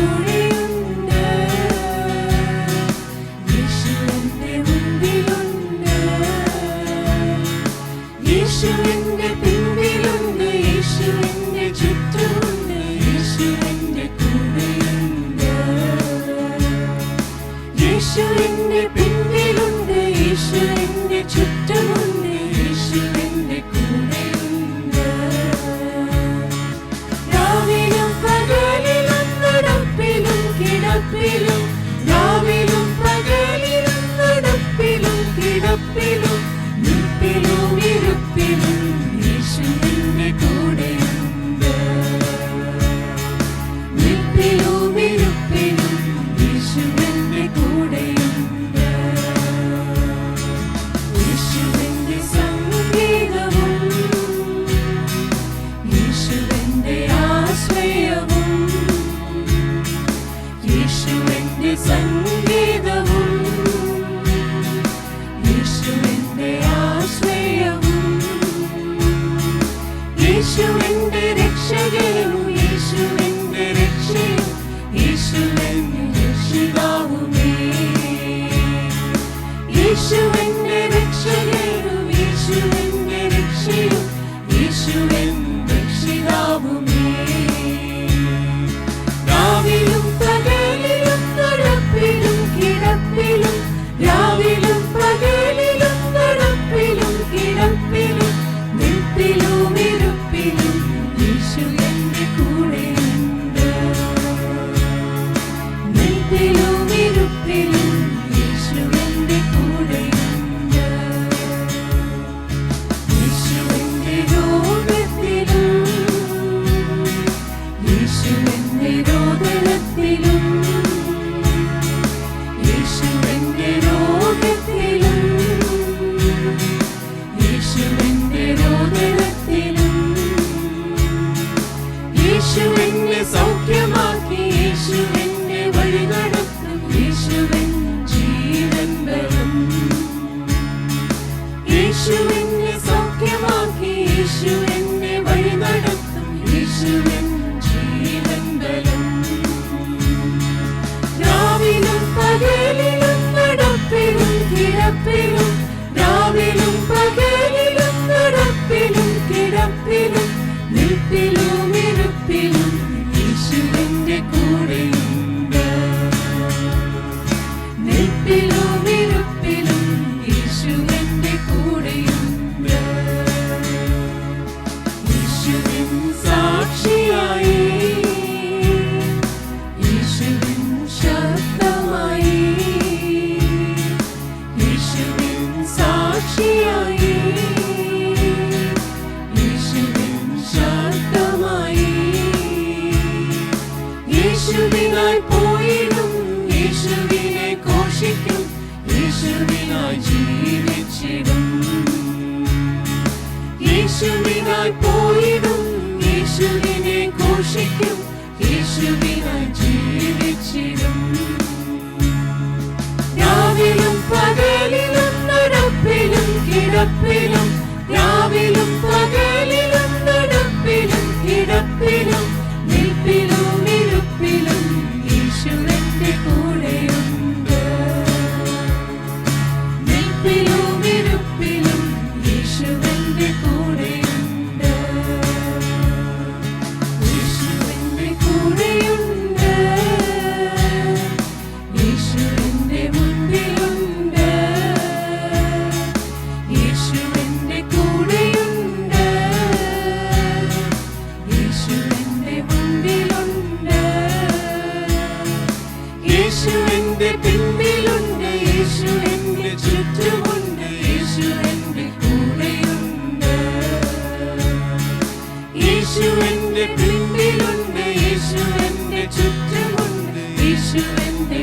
കൂടെയുണ്ട്. യേശു എന്റെ മുൻപിലുണ്ട്. യേശു എന്റെ പിൻപിലുണ്ട്. യേശു എന്റെ ചുറ്റുമുണ്ട്. യേശു എന്റെ കൂടെയുണ്ട്. യേശു എന്റെ പിൻപിലുണ്ട്. യേശു എന്റെ ചുറ്റുമുണ്ട്. യേശു എന്റെ കൂടെയുണ്ട്. രാവിലും പകലിലും നടപ്പിലും കിടപ്പിലും, രാവിലും പകലിലും നടപ്പിലും കിടപ്പിലും, നിൽപ്പിലും ഇരുപ്പിലും യേശു എന്റെ കൂടെയുണ്ട്. നിൽപ്പിലും ഇരുപ്പിലും യേശു എന്റെ കൂടെയുണ്ട്. യേശു എന്റെ സംഗീതവും, യേശു എന്റെ ആശ്രയവും. യേശു എന്റെ സംഗീതവും, യേശു എന്റെ ആശ്രയവും. യേശു എന്റെ രക്ഷകനും, യേശു എന്റെ രക്ഷയും, യേശു എന്റെ രക്ഷിതാവുമേ. യേശു എന്റെ രക്ഷകനും, യേശു എന്റെ രക്ഷയും, യേശു എന്റെ രക്ഷിതാവുമേ. രാവിലും പകലിലും നടപ്പിലും കിടപ്പിലും, രാവിലും പകലിലും നടപ്പിലും കിടപ്പിലും, നിൽപ്പിലും ഇരുപ്പിലും യേശു എന്റെ കൂടെയുണ്ട്. നിൽപ്പിലും ഇരുപ്പിലും യേശു എന്റെ കൂടെയുണ്ട്. യേശു എന്റെ രോഗത്തിലും, യേശു എന്റെ രോദനത്തിലും, യേശു എന്റെ രോഗത്തിലും, യേശു എന്റെ രോദനത്തിലും. യേശു എന്നെ സൗഖ്യമാക്കി, യേശു എന്നെ വഴി നടത്തും. യേശു എൻ ജീവൻ ബലം. യേശു എന്നെ സൗഖ്യമാക്കി, യേശു എന്നെ വഴി നടത്തും. യേശു എൻ ജീവൻ ബലം. രാവിലും പകലിലും നടപ്പിലും കിടപ്പിലും, രാവിലും പകലിലും നടപ്പിലും കിടപ്പിലും, നിൽപ്പിലും ഇരുപ്പിലും യേശു എന്റെ കൂടെയുണ്ട്. നിൽപ്പിലും ഇരുപ്പിലും യേശു എന്റെ കൂടെയുണ്ട്. യേശുവിൻ സാക്ഷിയായി, യേശുവിൻ ശബ്ദമായി, യേശുവിൻ സാക്ഷിയായി, യേശുവിൻ ശബ്ദമായി. യേശുവിനായി പോയിടും, യേശുവിനെ ഘോഷിക്കും, യേശുവിനായി ജീവിച്ചിടും. യേശുവിനായി പോയിടും, യേശുവിനെ ഘോഷിക്കും, യേശുവിനായി ജീവിച്ചിടും. രാവിലും പകലിലും നടപ്പിലും കിടപ്പിലും, രാവിലും പകലിലും നടപ്പിലും കിടപ്പിലും, നിൽപ്പിലും ഇരുപ്പിലും യേശു എന്റെ കൂടെയുണ്ട്. നിൽപ്പിലും ഇരുപ്പിലും യേശു എന്റെ കൂടെയുണ്ട്. യേശു എന്റെ കൂടെയുണ്ട്. യേശു എന്റെ മുൻപിലുണ്ട്. യേശു എന്റെ കൂടെയുണ്ട്. യേശു എന്റെ മുൻപിലുണ്ട്. യേശു എന്റെ പിൻപിലുണ്ട്. യേശു എന്റെ ചുറ്റുമുണ്ട്. യേശു എന്റെ കൂടെയുണ്ട്. യേശു എന്റെ പിൻപിലുണ്ട്. യേശു എന്റെ ചുറ്റുമുണ്ട്. യേശു എന്റെ